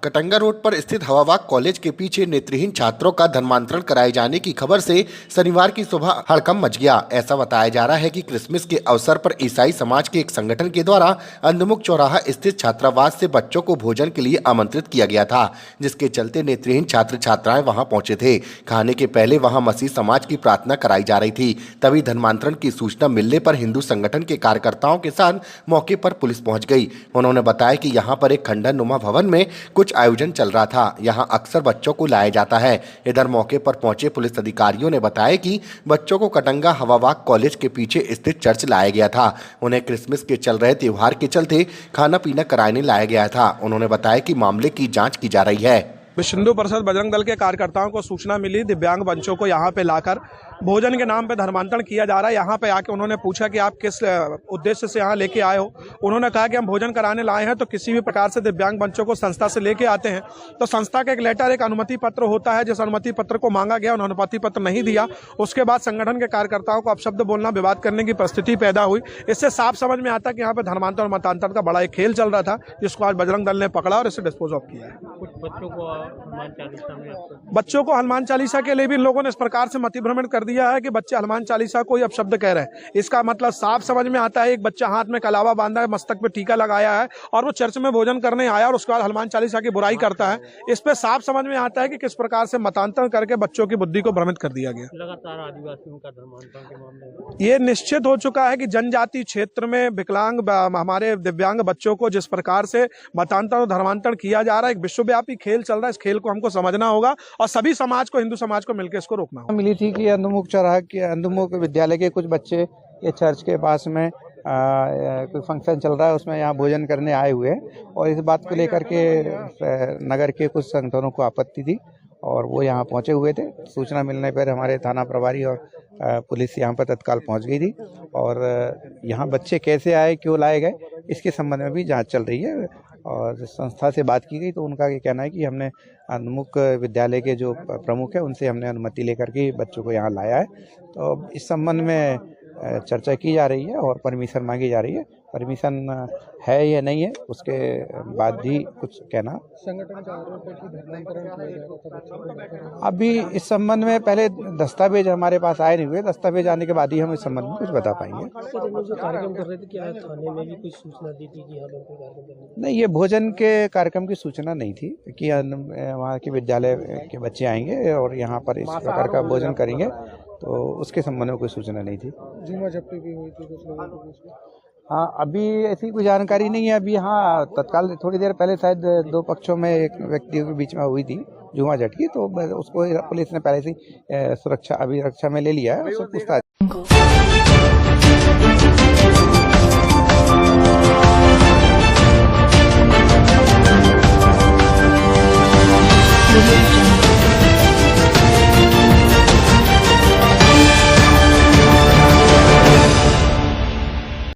Katanga road पर स्थित हवाबाग college के पीछे नेत्रहीन छात्रों का धर्मांतरण कराए जाने की खबर से शनिवार की सुबह हड़कंप मच गया। ऐसा बताया जा रहा है कि क्रिसमस के अवसर पर ईसाई समाज के एक संगठन के द्वारा अंधमुख चौराहा स्थित छात्रावास से बच्चों को भोजन के लिए आमंत्रित किया गया था, जिसके चलते नेत्रहीन छात्र छात्राएं वहां पहुंचे थे। खाने के पहले वहां मसीह समाज की प्रार्थना कराई जा रही थी। तभी धर्मांतरण की सूचना मिलने पर हिंदू संगठन के कार्यकर्ताओं के साथ मौके पर पुलिस पहुंच गई। उन्होंने बताया कि यहाँ पर एक खंडन नुमा भवन में कुछ आयोजन चल रहा था। यहां अक्सर बच्चों को लाया जाता है। इधर मौके पर पहुंचे पुलिस अधिकारियों ने बताया कि बच्चों को कटंगा हवाबाग कॉलेज के पीछे स्थित चर्च लाया गया था। उन्हें क्रिसमस के चल रहे त्योहार के चलते खाना पीना कराने लाया गया था। उन्होंने बताया कि मामले की जांच की जा रही है। विश्व हिंदू परिषद बजरंग दल के कार्यकर्ताओं को सूचना मिली, दिव्यांग बच्चों को यहाँ पे लाकर भोजन के नाम पे धर्मांतरण किया जा रहा है। यहाँ पे आके उन्होंने पूछा कि आप किस उद्देश्य से यहाँ लेके आए हो। उन्होंने कहा कि हम भोजन कराने लाए हैं। तो किसी भी प्रकार से दिव्यांग बच्चों को संस्था से लेके आते हैं तो संस्था का एक लेटर, एक अनुमति पत्र होता है। जिस अनुमति पत्र को मांगा गया, उन्होंने अनुमति पत्र नहीं दिया। उसके बाद संगठन के कार्यकर्ताओं को अपशब्द बोलना, विवाद करने की परिस्थिति पैदा हुई। इससे साफ समझ में आता कि यहाँ पे धर्मांतरण और मतांतरण का बड़ा एक खेल चल रहा था, जिसको आज बजरंग दल ने पकड़ा और इसे डिस्पोज ऑफ किया है। बच्चों को हनुमान चालीसा के लिए भी इन लोगों ने इस प्रकार से मतिभ्रमण कर दिया है कि बच्चे हनुमान चालीसा को ही अपशब्द कह रहे हैं। इसका मतलब साफ समझ में आता है, एक बच्चा हाथ में कलावा बांधा है, मस्तक पे टीका लगाया है और वो चर्च में भोजन करने आया और उसके बाद हनुमान चालीसा की बुराई करता है। इस पे साफ समझ में आता है कि किस प्रकार से मतांतरण करके बच्चों की बुद्धि को भ्रमित कर दिया गया। लगातार आदिवासियों का धर्मांतरण के मामले ये निश्चित हो चुका है कि जनजाति क्षेत्र में विकलांग हमारे दिव्यांग बच्चों को जिस प्रकार से मतांतरण और धर्मांतरण किया जा रहा है, एक विश्वव्यापी खेल चल रहा है। इस खेल को हमको समझना होगा और सभी समाज को, हिंदू समाज को मिलकर इसको रोकना होगा। मिली थी कि अंधमुख चौराहा के अंधमुख विद्यालय के कुछ बच्चे ये चर्च के पास में कोई फंक्शन चल रहा है, उसमें यहाँ भोजन करने आए हुए हैं और इस बात को लेकर के नगर के कुछ संगठनों को आपत्ति थी और वो यहाँ पहुँचे हुए थे। सूचना मिलने पर हमारे थाना प्रभारी और पुलिस यहाँ पर तत्काल पहुँच गई थी और यहाँ बच्चे कैसे आए, क्यों लाए गए, इसके संबंध में भी जांच चल रही है। और संस्था से बात की गई तो उनका ये कहना है कि हमने अंधमुख विद्यालय के जो प्रमुख है उनसे हमने अनुमति लेकर के बच्चों को यहाँ लाया है। तो इस संबंध में चर्चा की जा रही है और परमिशन मांगी जा रही है। परमिशन है या नहीं है उसके बाद ही कुछ कहना। संगठन का आरोप है कि धर्मांतरण अभी इस संबंध में पहले दस्तावेज हमारे पास आए नहीं हुए, दस्तावेज आने के बाद ही हम इस संबंध में कुछ बता पाएंगे। जो कार्यक्रम कर रहे थे, क्या थाने में भी कुछ सूचना दी थी कि यहाँ पर कार्यक्रम करने? नहीं, ये भोजन के कार्यक्रम की सूचना नहीं थी कि वहाँ के विद्यालय के बच्चे आएंगे और यहाँ पर इस प्रकार का भोजन करेंगे, तो उसके संबंध में कोई सूचना नहीं थी। जुमा जब्ती भी हुई थी कुछ लोगों के बीच में? हाँ, अभी ऐसी कोई जानकारी नहीं है। अभी हाँ, तत्काल थोड़ी देर पहले शायद दो पक्षों में एक व्यक्तियों के बीच में हुई थी जुमा झटकी, तो उसको पुलिस ने पहले से सुरक्षा अभिरक्षा में ले लिया है। उसको पूछताछ